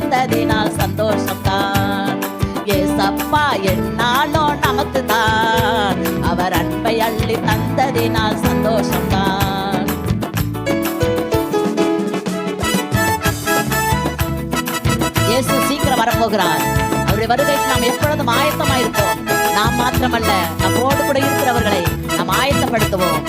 தந்ததினால் சந்தோஷம்தான். ஏசப்பா என்னாலும் நமக்கு தான், அவர் அன்பை அள்ளி தந்ததினால் சந்தோஷம்தான். இயேசு சீக்கிரம் வரப்போகிறார். அவருடைய வருகைக்கு நாம் எப்பொழுதும் ஆயத்தமாயிருப்போம். நாம் மாத்திரமல்ல, நம்மோடு கூட இருக்கிறவர்களை நாம் ஆயத்தப்படுத்துவோம்.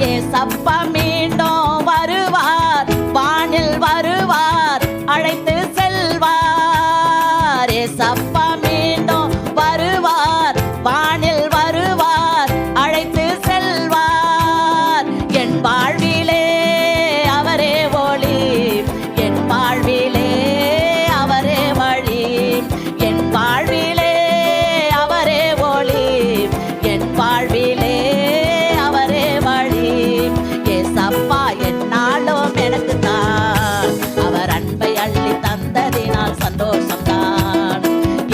ஏசப்பா மீண்டும் வருவார், வானில் வருவார், அழைத்து செல்வார். ஏசப்பா மீண்டும் வருவார், வானில் வருவார், அழைத்து செல்வார். என் வாழ்விலே அவரே ஒளி, என் வாழ்விலே அவரே வழி, என் வாழ்விலே அவரே ஒளி, என் வாழ்விலே அவரே வழி. ஏசப்பா என்னாலும் எனக்கு தான், அவர் அன்பை அள்ளி தந்ததினால் சந்தோஷம்தான்.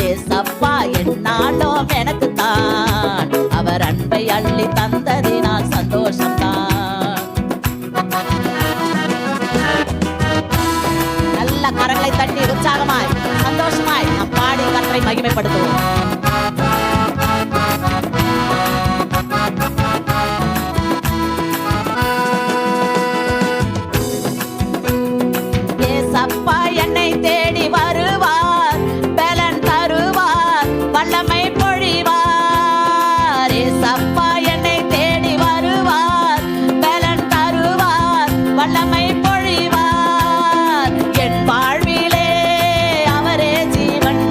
ஏசப்பா என்னாலும் எனக்கு தான், அவர் அன்பை அள்ளி தந்ததினால் சந்தோஷம்தான். நல்ல கரங்களை தட்டி உற்சாகமாய் சந்தோஷமாய் நாம் பாடி கர்த்தரை மகிமைப்படுத்துவோம். ஏசப்பா என்னை தேடி வருவார், பலன் தருவார், வல்லமை பொழிவார். ஏசப்பா என்னை தேடி வருவார், பலன் தருவார், வல்லமை பொழிவார். என் வாழ்விலே அவரே ஜீவன்,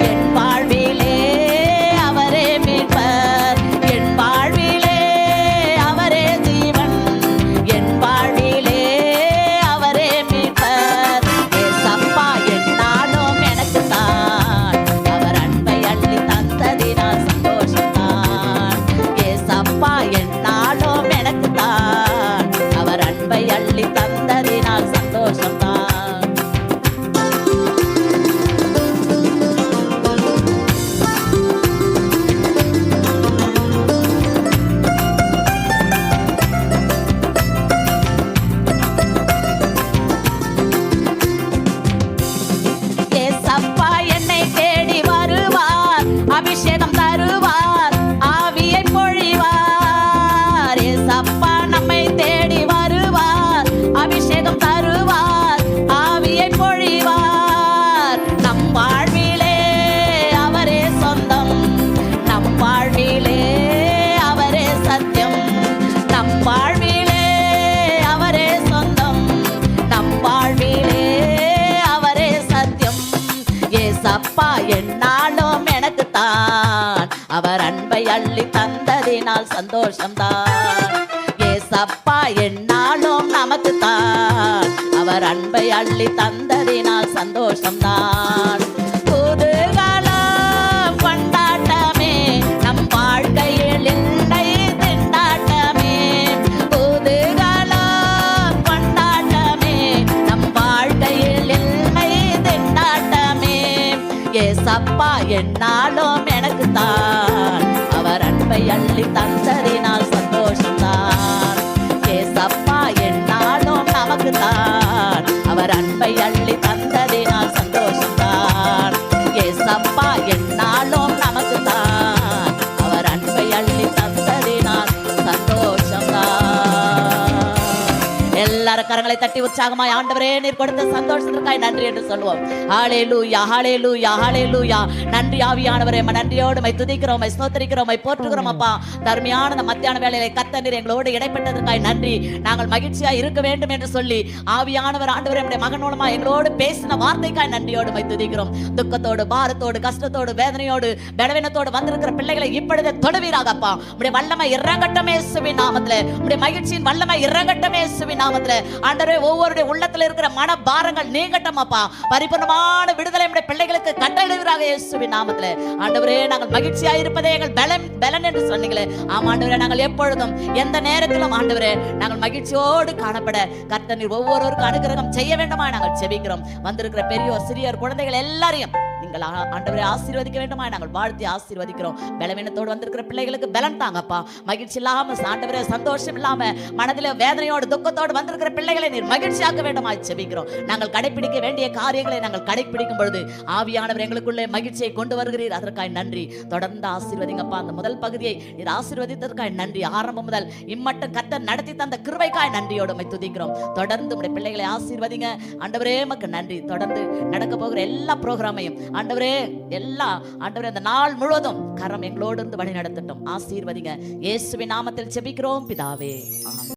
என் வாழ்விலே அவரே மீட்பர், என் வாழ்விலே அவரே ஜீவன், என் வாழ்விலே அவரே மீட்பர். ஏசப்பா என்னாலும் எனக்கு தான், அவர் அன்பை அள்ளி தந்ததினால் சந்தோஷம்தான். ஏசப்பா என்னாலும் எனக்கு தான், அவர் அன்பை அள்ளி தந்ததினால் சந்தோஷம்தான். ஏசப்பா என்னை தேடி வருவார், அபிஷேகம் தருவார், ஆவியை பொழிவார். ஏசப்பா நம்மை தேடி வருவார், அபிஷேகம் தருவார், ஆவியை பொழிவார். நம் வாழ்விலே அவரே சொந்தம், நம் வாழ்விலே அவரே சத்தியம், நம் வாழ்விலே அவரே சொந்தம், நம் வாழ்விலே அவரே சத்தியம். ஏசப்பா என்னாலும் எனக்கு தான், அவர் அன்பை அள்ளி தந்ததினால் சந்தோஷம்தான். ஏசப்பா என்னாலும் நமக்கு தான், அவர் அன்பை அள்ளி தந்ததினால் சந்தோஷம்தான். குதூகலம் கொண்டாட்டமே நம் வாழ்க்கையில் இல்லை திண்டாட்டமே, குதூகலம் கொண்டாட்டமே நம் வாழ்க்கையில் இல்லை திண்டாட்டமே. ஏசப்பா என்னாலும் எனக்கு தான், அவர் அன்பை அள்ளி தந்ததினால் சந்தோஷம்தான். ஏசப்பா என்னாலும் நமக்கு தான், அவர் அன்பை அள்ளி தந்ததினால் சந்தோஷம்தான். ஏசப்பா என்னாலும் நமக்கு தான், அவர் அன்பை அள்ளி தந்ததினால் சந்தோஷம்தான். எல்லாரும் கரங்களை தட்டி உற்சாகமாய் ஆண்டவரே நீர் கொடுத்த சந்தோஷத்திற்காய் நன்றி என்று சொல்லுவோம். ஹல்லேலூயா ஹல்லேலூயா ஹல்லேலூயா. நன்றி ஆவியானவரே, நன்றியோடு மை துதிக்கிறோம், மை ஸ்தோத்திரிக்கிறோம், மை போற்றுகிறோம் அப்பா. தர்மியான இந்த மத்தியான வேளையிலே கர்த்தர் நீர் எங்களோடு இடைப்பட்டதற்காய் நன்றி. நாங்கள் மகிழ்ச்சியா இருக்க வேண்டும் என்று சொல்லி ஆவியானவர் ஆண்டவரே நம்முடைய மகன் மூலமா எங்களோடு பேசின வார்த்தைக்காய் நன்றியோடு மை துதிக்கிறோம். துக்கத்தோடு, பாரத்தோடு, கஷ்டத்தோடு, வேதனையோடு, பலவீனத்தோடு வந்திருக்கிற பிள்ளைகளை இப்பொழுது தொடுவீராகப்பா. உம்முடைய வல்லமை இறங்கட்டும் இயேசுவின் நாமத்திலே, உம்முடைய மகிழ்ச்சியின் வல்லமை இறங்கட்டும் இயேசுவின் நாமத்திலே. ஆண்டவரே ஒவ்வொருடைய உள்ளத்துல இருக்கிற மன பாரங்கள் நீங்கட்டும் அப்பா. பரிபூர்ணமான விடுதலை நம்முடைய பிள்ளைகளுக்கு கட்டளையிடுவீராக இயேசுவின் நாமத்திலே. ஆண்டவரே நாங்கள் மகிழ்ச்சியா இருப்பதே எங்கள் பலன் என்று சொன்னீங்களே. ஆமா ஆண்டவரே, நாங்கள் எப்பொழுதும் எந்த நேரத்திலும் ஆண்டவரே நாங்கள் மகிழ்ச்சியோடு காணப்பட கர்த்தர் நீர் ஒவ்வொருவருக்கும் அனுகிரகம் செய்ய வேண்டுமா நாங்கள் செபிக்கிறோம். வந்திருக்கிற பெரியோர், சிறியோர், குழந்தைகள் எல்லாரையும் நீங்கள் ஆண்டவரை ஆசீர்வதிக்க வேண்டுமா நாங்கள் வாழ்த்தி ஆசீர்வதிக்கிறோம். பலவீனத்தோடு வந்திருக்கிற பிள்ளைகளுக்கு பலன் தாங்கப்பா. மகிழ்ச்சி இல்லாம ஆண்டவரே சந்தோஷம் இல்லாம மனதில வேதனையோடு துக்கத்தோடு வந்திருக்கிற பிள்ளைகளை நீர் மகிழ்ச்சியாக்க வேண்டுமாய் ஜெபிக்கிறோம். நாங்கள் கடைபிடிக்க வேண்டிய காரியங்களை நாங்கள் கடைபிடிக்கும் பொழுது ஆவியானவர் எங்களுக்குள்ளே மகிழ்ச்சியை கொண்டு வருகிறீர். அதற்காக நன்றி. தொடர்ந்து ஆசீர்வதிங்கப்பா. அந்த முதல் பகுதியை நீர் ஆசீர்வதித்ததற்காக நன்றி. ஆரம்பம் முதல் இம்மட்டும் கர்த்தர் நடத்தி தந்த கிருபைக்காய் நன்றியோடு உம்மை துதிக்கிறோம். தொடர்ந்து உம்முடைய பிள்ளைகளை ஆசீர்வதிங்க ஆண்டவரே. உமக்கு நன்றி. தொடர்ந்து நடக்க போகிற எல்லா ப்ரோக்ராமையும் ஆண்டவரே ஆண்டவரே அந்த நாள் முழுவதும் கரம் எங்களோடு இருந்து வழி நடத்தட்டும். ஆசீர்வதிங்க. இயேசுவின் நாமத்தில் ஜெபிக்கிறோம் பிதாவே. ஆமென்.